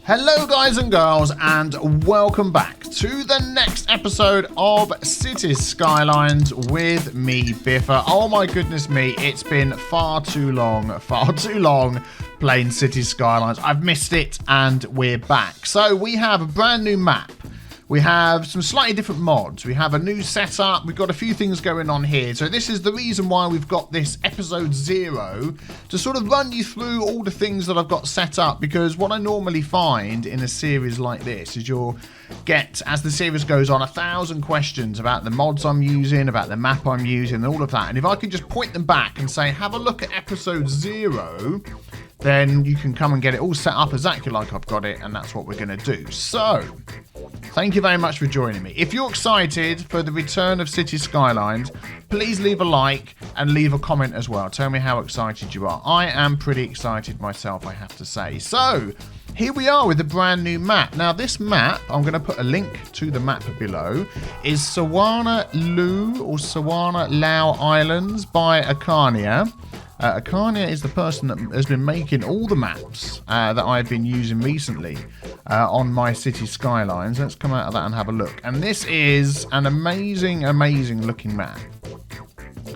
Hello guys and girls, and welcome back to the next episode of Cities Skylines with me, Biffa. Oh my goodness me, it's been far too long playing Cities Skylines. I've missed it and we're back. So we have a brand new map. We have some slightly different mods. We have a new setup. We've got a few things going on here. So this is the reason why we've got this episode 0 to sort of run you through all the things that I've got set up, because what I normally find in a series like this is you'll get, as the series goes on, 1,000 questions about the mods I'm using, about the map I'm using, and all of that. And if I could just point them back and say, have a look at episode 0, then you can come and get it all set up exactly like I've got it, and that's what we're going to do. So, thank you very much for joining me. If you're excited for the return of Cities Skylines, please leave a like and leave a comment as well. Tell me how excited you are. I am pretty excited myself, I have to say. So, here we are with a brand new map. Now, this map, I'm going to put a link to the map below, is Sawana Lu or Sawana Lao Islands by Akania. Akania is the person that has been making all the maps that I've been using recently on my City Skylines. Let's come out of that and have a look. And this is an amazing, amazing looking map.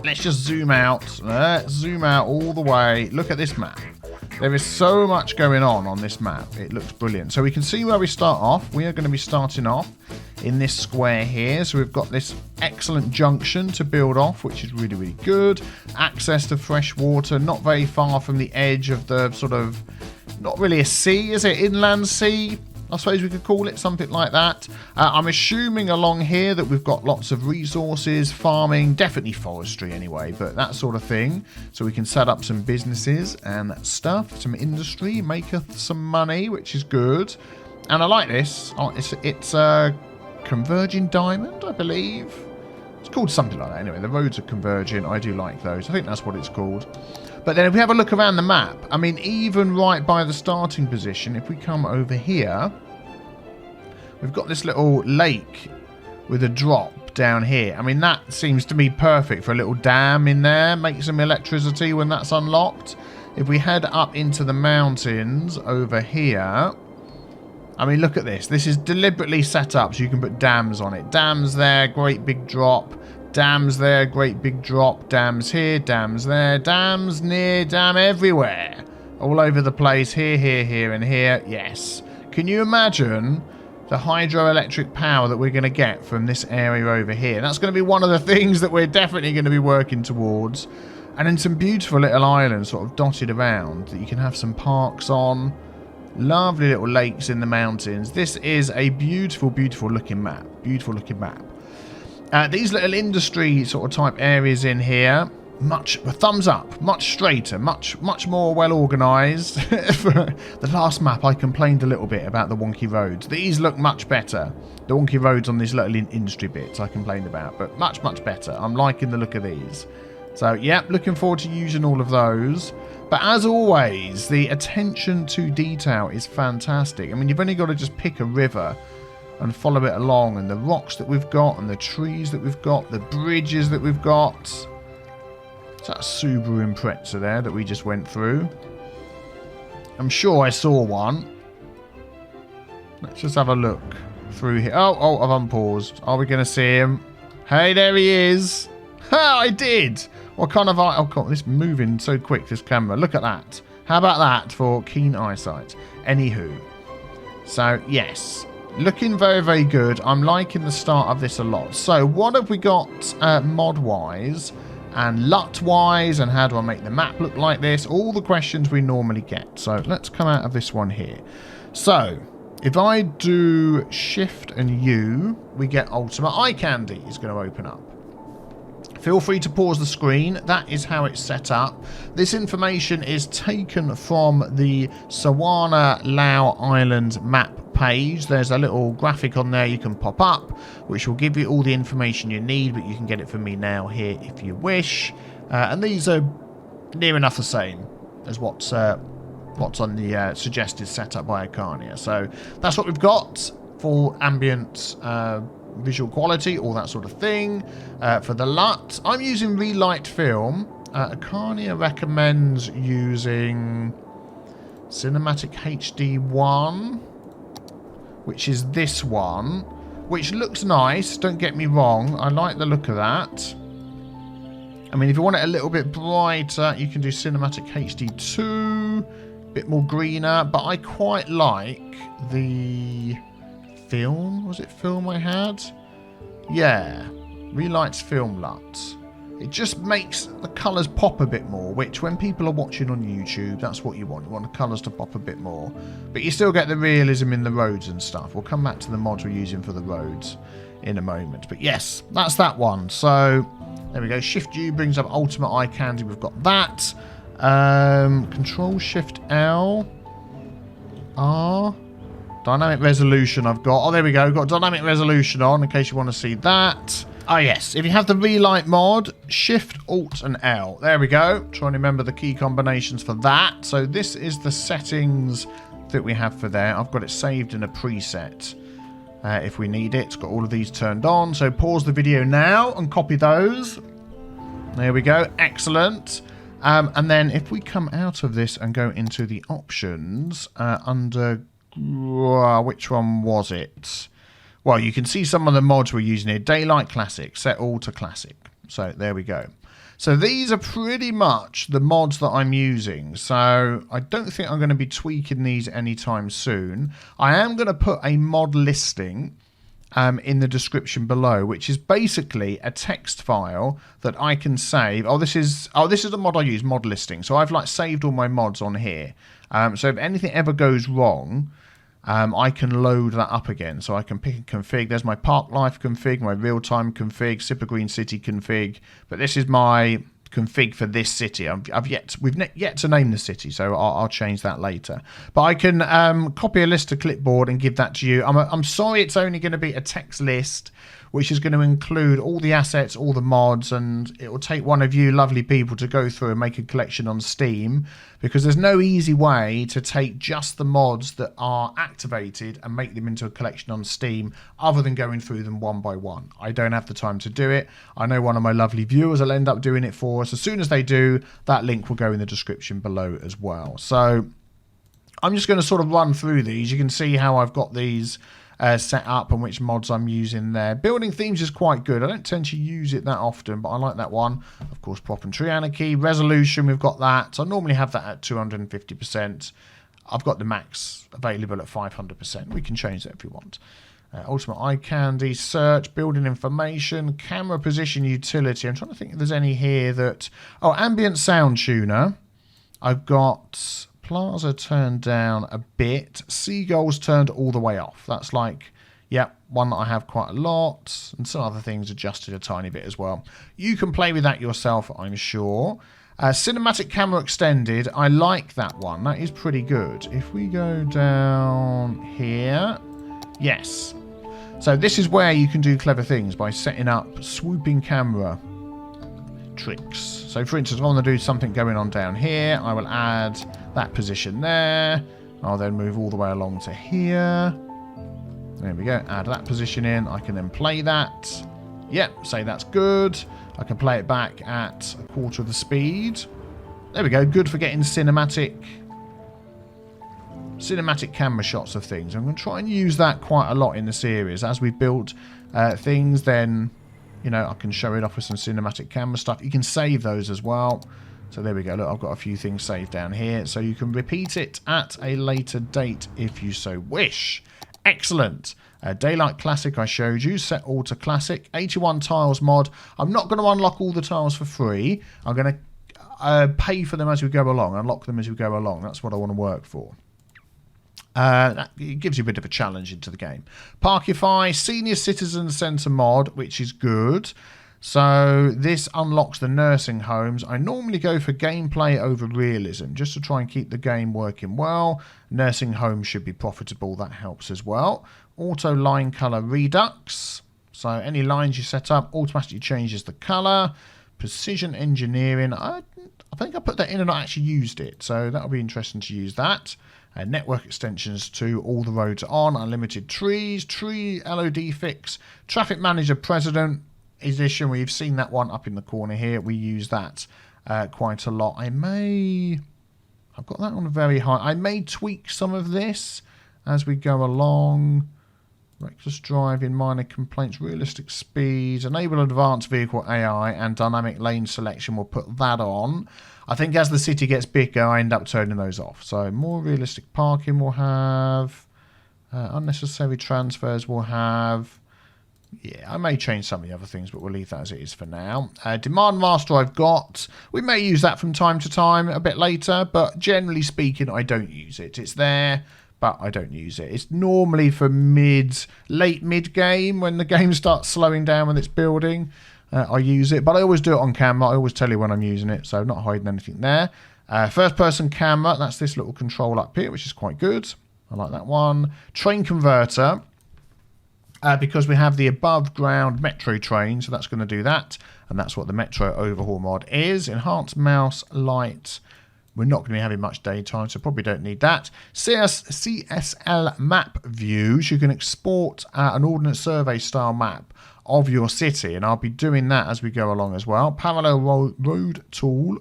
Let's just zoom out. Let's zoom out all the way. Look at this map. There is so much going on this map. It looks brilliant. So we can see where we start off. We are going to be starting off in this square here. So we've got this excellent junction to build off, which is really, really good. Access to fresh water, not very far from the edge of the sort of, not really a sea, is it? Inland sea, I suppose we could call it, something like that. I'm assuming along here that we've got lots of resources, farming, definitely forestry anyway, but that sort of thing. So we can set up some businesses and stuff, some industry, make us some money, which is good. And I like this. Oh, it's Converging Diamond, I believe. It's called something like that. Anyway, the roads are converging. I do like those. I think that's what it's called. But then if we have a look around the map, I mean, even right by the starting position, if we come over here, we've got this little lake with a drop down here. I mean, that seems to me perfect for a little dam in there. Make some electricity when that's unlocked. If we head up into the mountains over here, I mean, look at this. This is deliberately set up so you can put dams on it. Dams there, great big drop. Dams there, great big drop. Dams here, dams there, dams near, dam everywhere. All over the place, here, here, here, and here. Yes. Can you imagine the hydroelectric power that we're going to get from this area over here? That's going to be one of the things that we're definitely going to be working towards. And then some beautiful little islands sort of dotted around that you can have some parks on. Lovely little lakes in the mountains. This is a beautiful, beautiful looking map. Beautiful looking map. These little industry sort of type areas in here, thumbs up, much straighter, much more well organised. For the last map, I complained a little bit about the wonky roads. These look much better. The wonky roads on these little industry bits I complained about, but much better. I'm liking the look of these. So, yeah, looking forward to using all of those. But as always, the attention to detail is fantastic. I mean, you've only got to just pick a river and follow it along, and the rocks that we've got, and the trees that we've got, the bridges that we've got. Is that a Subaru Impreza there that we just went through? I'm sure I saw one. Let's just have a look through here. Oh, I've unpaused. Are we going to see him? Hey, there he is. Ha, I did. What kind of eye? Oh, God, this moving so quick, this camera. Look at that. How about that for keen eyesight? Anywho. So, yes. Looking very, very good. I'm liking the start of this a lot. So, what have we got mod-wise and LUT-wise, and how do I make the map look like this? All the questions we normally get. So, let's come out of this one here. So, if I do Shift and U, we get Ultimate Eye Candy is going to open up. Feel free to pause the screen. That is how it's set up. This information is taken from the Sawana Lao Island map page. There's a little graphic on there you can pop up, which will give you all the information you need, but you can get it from me now here if you wish. And these are near enough the same as what's on the suggested setup by Akania. So that's what we've got for ambient visual quality, all that sort of thing. For the LUT, I'm using Relight Film. Akania recommends using Cinematic HD 1. which is this one, which looks nice, don't get me wrong. I like the look of that. I mean, if you want it a little bit brighter, you can do Cinematic HD 2, a bit more greener, but I quite like the film. Was it film I had? Yeah, Relight's Film LUT. It just makes the colours pop a bit more, which when people are watching on YouTube, that's what you want. You want the colours to pop a bit more. But you still get the realism in the roads and stuff. We'll come back to the mods we're using for the roads in a moment. But yes, that's that one. So there we go. Shift U brings up Ultimate Eye Candy. We've got that. Control Shift L. R. Dynamic Resolution I've got. Oh, there we go. Got Dynamic Resolution on in case you want to see that. Oh, yes. If you have the Relight mod, Shift, Alt, and L. There we go. Try and remember the key combinations for that. So this is the settings that we have for there. I've got it saved in a preset if we need it. It's got all of these turned on. So pause the video now and copy those. There we go. Excellent. And then if we come out of this and go into the options under... which one was it? Well, you can see some of the mods we're using here. Daylight Classic, set all to Classic. So there we go. So these are pretty much the mods that I'm using. So I don't think I'm going to be tweaking these anytime soon. I am going to put a mod listing in the description below, which is basically a text file that I can save. This is the mod I use, mod listing. So I've like saved all my mods on here. So if anything ever goes wrong, I can load that up again. So I can pick a config. There's my Park Life config, my real-time config, Sipper Green City config. But this is my config for this city. We've yet to name the city, so I'll change that later. But I can copy a list to clipboard and give that to you. I'm sorry it's only going to be a text list, which is going to include all the assets, all the mods, and it will take one of you lovely people to go through and make a collection on Steam, because there's no easy way to take just the mods that are activated and make them into a collection on Steam other than going through them one by one. I don't have the time to do it. I know one of my lovely viewers will end up doing it for us. As soon as they do, that link will go in the description below as well. So I'm just going to sort of run through these. You can see how I've got these set up and which mods I'm using there. Building themes is quite good. I don't tend to use it that often, but I like that one. Of course, Prop and Tree Anarchy. Resolution, we've got that. So I normally have that at 250%. I've got the max available at 500%. We can change that if we want. Ultimate Eye Candy, search, building information, camera position utility. I'm trying to think if there's any here that... Oh, ambient sound tuner. I've got... Plaza turned down a bit. Seagulls turned all the way off. That's like, yeah, one that I have quite a lot. And some other things adjusted a tiny bit as well. You can play with that yourself, I'm sure. Cinematic camera extended. I like that one. That is pretty good. If we go down here. Yes. So this is where you can do clever things by setting up swooping camera tricks. So for instance, if I want to do something going on down here, I will add that position there. I'll then move all the way along to here. There we go. Add that position in. I can then play that. Yep, say that's good. I can play it back at a quarter of the speed. There we go. Good for getting cinematic camera shots of things. I'm going to try and use that quite a lot in the series. As we build things, then... You know, I can show it off with some cinematic camera stuff. You can save those as well. So there we go. Look, I've got a few things saved down here. So you can repeat it at a later date if you so wish. Excellent. Daylight Classic I showed you. Set all to Classic. 81 tiles mod. I'm not going to unlock all the tiles for free. I'm going to pay for them as we go along. Unlock them as we go along. That's what I want to work for. It gives you a bit of a challenge into the game. Parkify, Senior Citizen Centre mod, which is good. So this unlocks the nursing homes. I normally go for gameplay over realism, just to try and keep the game working well. Nursing homes should be profitable. That helps as well. Auto line colour redux. So any lines you set up automatically changes the colour. Precision engineering. I think I put that in and I actually used it. So that'll be interesting to use that. Network extensions to all the roads on. Unlimited trees. Tree LOD fix. Traffic manager president edition. We've seen that one up in the corner here. We use that quite a lot. I've got that on a very high. I may tweak some of this as we go along. Reckless driving, minor complaints, realistic speeds, enable advanced vehicle AI and dynamic lane selection. We'll put that on. I think as the city gets bigger, I end up turning those off. So more realistic parking we'll have. Unnecessary transfers we'll have. Yeah, I may change some of the other things, but we'll leave that as it is for now. Demand master I've got. We may use that from time to time a bit later, but generally speaking, I don't use it. It's there, but I don't use it. It's normally for late mid game when the game starts slowing down when it's building. I use it, but I always do it on camera. I always tell you when I'm using it, so I'm not hiding anything there. First person camera, that's this little control up here, which is quite good. I like that one. Train converter, because we have the above ground metro train, so that's going to do that. And that's what the metro overhaul mod is. Enhanced mouse light. We're not going to be having much daytime, so probably don't need that. CSL map views. You can export an ordnance survey style map of your city, and I'll be doing that as we go along as well. Parallel road tool.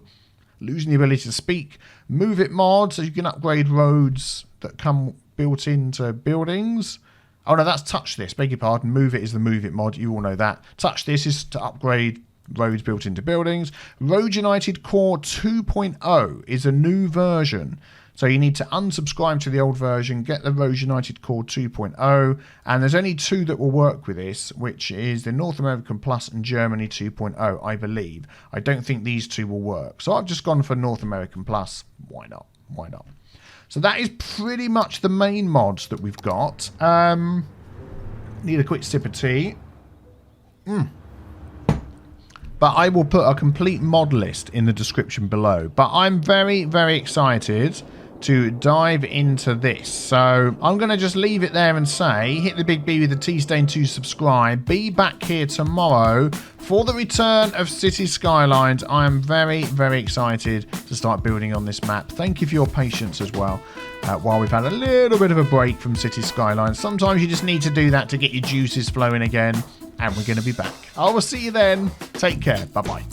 Losing the ability to speak. Move it mod, so you can upgrade roads that come built into buildings. Oh no, that's touch this. Beg your pardon. Move it is the move it mod. You all know that. Touch this is to upgrade roads built into buildings. Road United Core 2.0 is a new version. So you need to unsubscribe to the old version, get the Road United Core 2.0, and there's only two that will work with this, which is the North American Plus and Germany 2.0, I believe. I don't think these two will work. So I've just gone for North American Plus. Why not? Why not? So that is pretty much the main mods that we've got. Need a quick sip of tea. But I will put a complete mod list in the description below. But I'm very, very excited to dive into this. So I'm going to just leave it there and say, hit the big B with the T stain to subscribe. Be back here tomorrow for the return of City Skylines. I am very, very excited to start building on this map. Thank you for your patience as well. While we've had a little bit of a break from City Skylines. Sometimes you just need to do that to get your juices flowing again. And we're going to be back. I will see you then. Take care. Bye-bye.